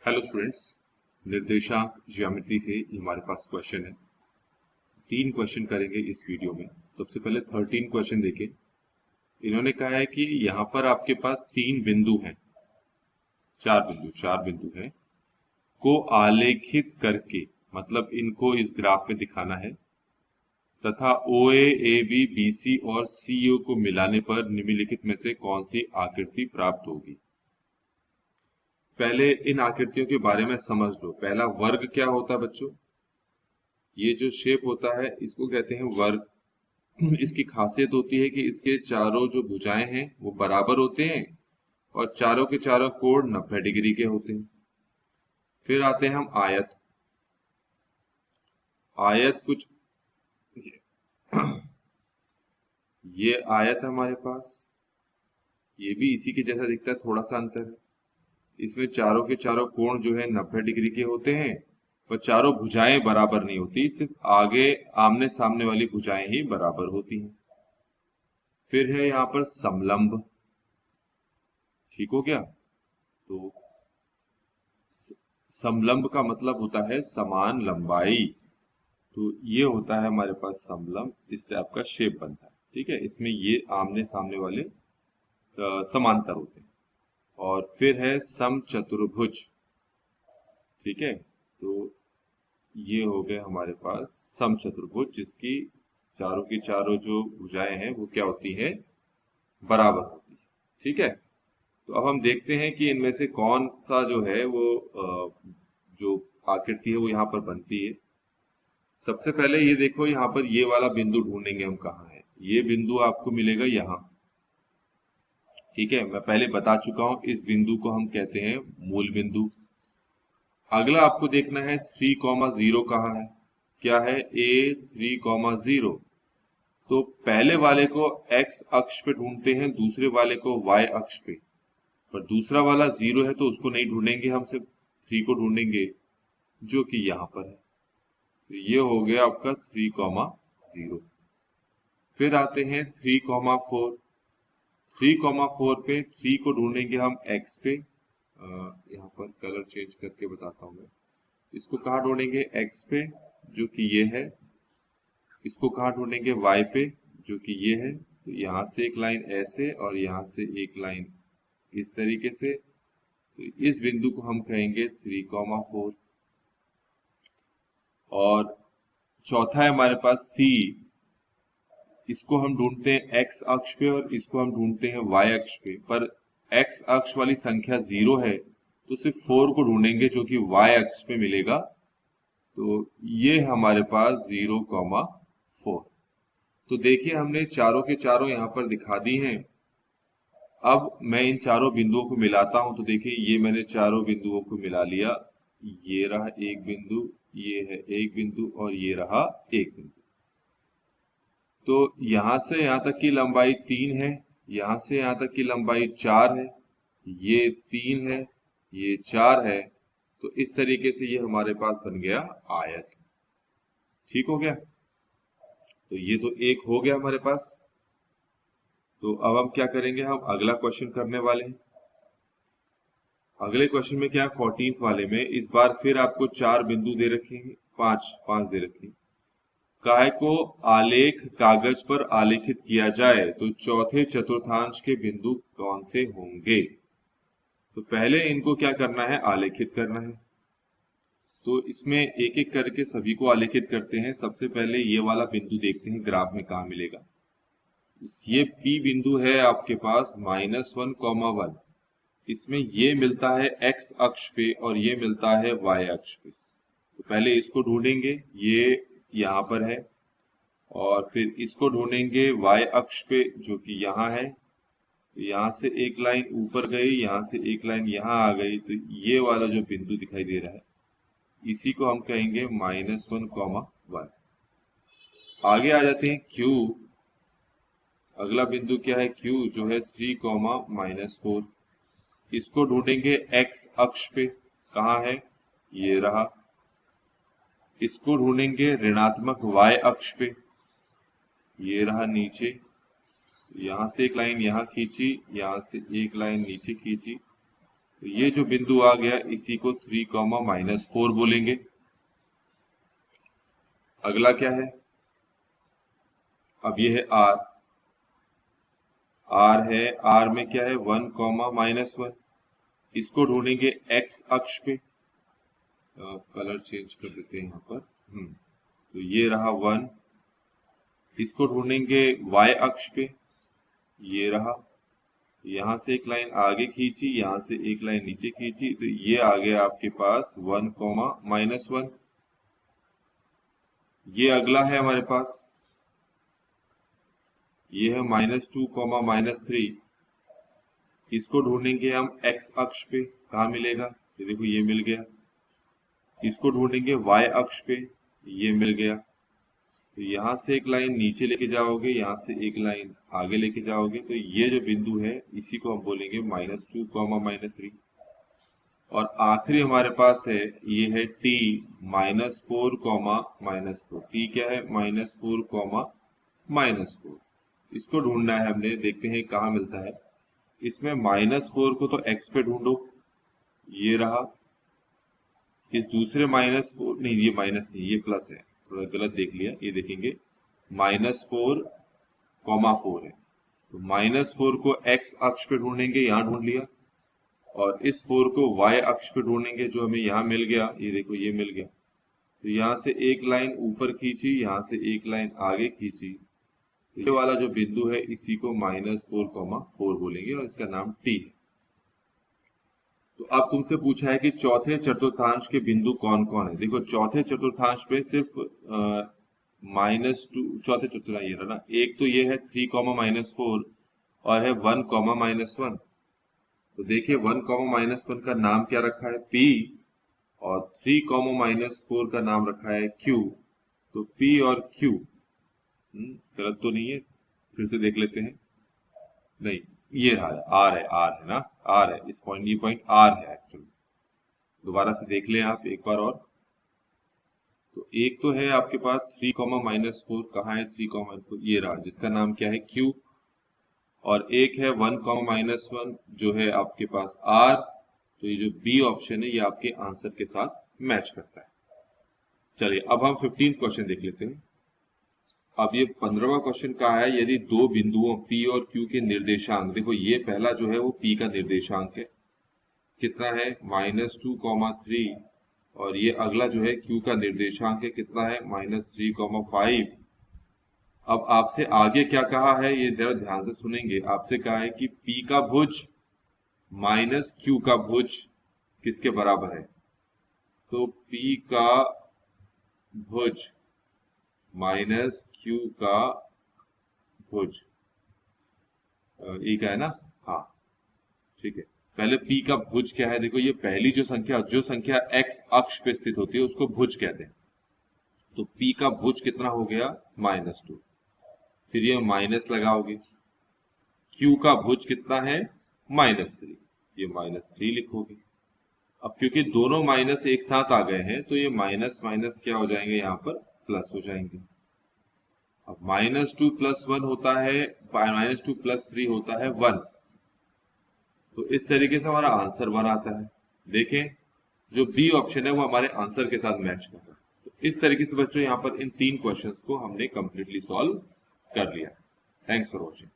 Hello students, निर्देशांक geometry से हमारे पास क्वेश्चन है। 3 क्वेश्चन करेंगे इस वीडियो में। सबसे पहले 13 क्वेश्चन देखें। इन्होंने कहा है कि यहाँ पर आपके पास 3 बिंदु हैं, चार बिंदु हैं को आलेखित करके, मतलब इनको इस ग्राफ में दिखाना है, तथा OA, AB, BC और CO को मिलाने पर निम्नलिखित में से कौन सी आकृति प्राप्त होगी। पहले इन आकृतियों के बारे में समझ लो। पहला वर्ग क्या होता है बच्चों? ये जो शेप होता है इसको कहते हैं वर्ग। इसकी खासियत होती है कि इसके चारों जो भुजाएं हैं वो बराबर होते हैं और चारों के चारों कोण 90 डिग्री के होते हैं। फिर आते हैं हम आयत। आयत कुछ ये आयत हमारे पास, ये भी इसी के जैसा दिखता है, थोड़ा सा अंतर है। इसमें चारों के चारों कोण जो है 90 डिग्री के होते हैं, पर चारों भुजाएं बराबर नहीं होती, सिर्फ आगे आमने सामने वाली भुजाएं ही बराबर होती हैं। फिर है यहाँ पर समलंब। ठीक हो गया? तो समलंब का मतलब होता है समान लंबाई। तो ये होता है हमारे पास समलंब, इस टाइप का शेप बनता है। ठीक है, इसमें ये आमने सामने वाले समांतर होते हैं। और फिर है समचतुर्भुज। ठीक है, तो ये हो गए हमारे पास समचतुर्भुज, जिसकी चारों की चारों जो भुजाएं हैं वो क्या होती है, बराबर होती है। ठीक है, तो अब हम देखते हैं कि इनमें से कौन सा जो है वो जो आकृति है वो यहाँ पर बनती है। सबसे पहले ये देखो, यहाँ पर ये वाला बिंदु ढूंढेंगे हम कहाँ है। ये बिंदु आपको मिलेगा यहाँ। ठीक है, मैं पहले बता चुका हूं, इस बिंदु को हम कहते हैं मूल बिंदु। अगला आपको देखना है 3,0 कहाँ है। क्या है? A3,0। तो पहले वाले को x अक्ष पे ढूंढते हैं, दूसरे वाले को y अक्ष पे। पर दूसरा वाला 0 है तो उसको नहीं ढूंढेंगे, हम सिर्फ 3 को ढूंढेंगे जो कि यहाँ पर है। तो ये हो गया आपका 3,0। फिर आते हैं 3,4। 3,4 पे 3 को ढूंढेंगे हम x पे। यहाँ पर कलर चेंज करके बताता हूँ मैं। इसको कहाँ ढूंढेंगे? x पे, जो कि ये है। इसको कहाँ ढूंढेंगे? y पे, जो कि ये है। तो यहाँ से एक लाइन ऐसे और यहाँ से एक लाइन इस तरीके से। तो इस बिंदु को हम कहेंगे 3,4। और चौथा है हमारे पास C। इसको हम ढूंढते हैं x अक्ष पे और इसको हम ढूंढते हैं y अक्ष पे। पर x अक्ष वाली संख्या 0 है तो सिर्फ 4 को ढूंढेंगे जो कि y अक्ष पे मिलेगा। तो ये हमारे पास 0,4। तो देखिए, हमने चारों के चारों यहाँ पर दिखा दी हैं। अब मैं इन चारों बिंदुओं को मिलाता हूं। तो देखिए, ये मैंने चारों बिंदुओं को मिला लिया। ये रहा एक बिंदु, ये है एक बिंदु और ये रहा एक बिंदु। तो यहां से यहां तक की लंबाई 3 है, यहां से यहां तक की लंबाई 4 है, ये 3 है, ये 4 है। तो इस तरीके से ये हमारे पास बन गया आयत। ठीक हो गया? तो ये तो एक हो गया हमारे पास। तो अब हम क्या करेंगे? हम अगला क्वेश्चन करने वाले हैं। अगले क्वेश्चन में क्या है? 14th वाले में इस बार फिर आपको 4 बिंदु दे रखे हैं, पांच दे रखे हैं। काय को आलेख कागज पर आलेखित किया जाए तो चौथे चतुर्थांश के बिंदु कौन से होंगे? तो पहले इनको क्या करना है? आलेखित करना है। तो इसमें एक एक करके सभी को आलेखित करते हैं। सबसे पहले ये वाला बिंदु देखते हैं ग्राफ में कहाँ मिलेगा। ये P बिंदु है आपके पास -1,1। इसमें ये मिलता है x अक्ष पे और ये मिलता है y अक्ष पे। तो पहले इसको ढूंढेंगे, ये यहाँ पर है। और फिर इसको ढूंढेंगे y अक्ष पे, जो कि यहाँ है। तो यहाँ से एक लाइन ऊपर गई, यहाँ से एक लाइन यहाँ आ गई। तो ये वाला जो बिंदु दिखाई दे रहा है इसी को हम कहेंगे -1,1। आगे आ जाते हैं Q। अगला बिंदु क्या है? Q, जो है 3,-4। इसको ढूंढेंगे x अक्ष पे। कहाँ है? ये रहा। इसको ढूंढेंगे ऋणात्मक y अक्ष पे। ये रहा नीचे। यहां से एक लाइन यहाँ खींची, यहां से एक लाइन नीचे खींची। तो ये जो बिंदु आ गया इसी को 3, बोलेंगे। अगला क्या है, अब ये है R। R है, R में क्या है 1, इसको ढूंढेंगे x अक्ष पे। कलर चेंज कर देते हैं यहाँ पर। तो ये रहा 1, इसको ढूंढेंगे y अक्ष पे, ये रहा। यहां से एक लाइन आगे खींची, यहां से एक लाइन नीचे खींची, तो ये आ गया आपके पास 1, ये अगला है हमारे पास, ये है -2, -3, इसको ढूंढेंगे हम x अक्ष पे, कहा मिलेगा, ये देखो ये मिल गया। इसको ढूंढेंगे y अक्ष पे, ये मिल गया। तो यहां से एक लाइन नीचे लेके जाओगे, यहां से एक लाइन आगे लेके जाओगे, तो ये जो बिंदु है इसी को हम बोलेंगे -2, -3। और आखिरी हमारे पास है, ये है t -4, -4। t क्या है -4, -4। इसको ढूंढना है हमने, देखते हैं कहाँ मिलता है। इसमें -4 को तो x पे ढूंढो, ये रहा। इस दूसरे -4 नहीं, ये माइनस नहीं, ये प्लस है, थोड़ा गलत देख लिया, ये देखेंगे -4, 4 है। तो -4 को x अक्ष पे ढूंढेंगे, यहाँ ढूंढ लिया। और इस 4 को y अक्ष पे ढूंढेंगे, जो हमें यहाँ मिल गया, ये देखो ये मिल गया। तो यहाँ से एक लाइन ऊपर खींची, यहाँ से एक लाइन आगे खींची, ये वाला जो बिंदु है इसी को -4, 4 बोलेंगे और इसका नाम t है। तो अब तुमसे पूछा है कि चौथे चतुर्थांश के बिंदु कौन कौन है। देखो चौथे चतुर्थांश पे सिर्फ -2, चौथे चतुर्थांश ये रहा ना, एक तो ये है 3, -4 और है 1, -1। तो देखिए 1, -1 का नाम क्या रखा है, P, और 3, -4 का नाम रखा है Q। तो P और Q गलत तो नहीं है, फिर से देख लेते हैं। नहीं, ये रहा, R है, R है ना, R है, इस पॉइंट, ये पॉइंट R है एक्चुअली। दोबारा से देख लें आप एक बार और। तो एक तो है आपके पास 3, -4, कहाँ है 3, ये रहा, जिसका नाम क्या है Q। और एक है 1, जो है आपके पास R। तो ये जो B ऑप्शन है ये आपके आंसर के साथ मैच करता है। चलिए अब हम 15th क्वेश्चन देख लेते हैं। अब ये 15वां क्वेश्चन का है, यदि दो बिंदुओं P और Q के निर्देशांक, देखो ये पहला जो है वो P का निर्देशांक है, कितना है -2, 3, और ये अगला जो है Q का निर्देशांक है, कितना है -3, 5। अब आपसे आगे क्या कहा है, ये जरा ध्यान से सुनेंगे। आपसे कहा है कि P का भुज माइनस Q का भुज किसके बराबर है। तो P का भुज माइनस Q का भुज, ये क्या है ना, हाँ ठीक है। पहले P का भुज क्या है, देखो ये पहली जो संख्या x अक्ष पे स्थित होती है उसको भुज कहते हैं। तो P का भुज कितना हो गया -2, फिर ये माइनस लगाओगे। Q का भुज कितना है -3, ये -3 लिखोगे। अब क्योंकि दोनों माइनस एक साथ आ गए हैं तो ये माइनस माइनस क्या हो जाएंगे, यहाँ पर प्लस हो जाएंगे। अब -2 + 1 होता है, -2 + 3 होता है 1। तो इस तरीके से हमारा आंसर 1 आता है। देखें जो बी ऑप्शन है वो हमारे आंसर के साथ मैच कर रहा है। तो इस तरीके से बच्चों यहाँ पर इन 3 क्वेश्चंस को हमने कंप्लीटली सॉल्व कर लिया। Thanks for watching.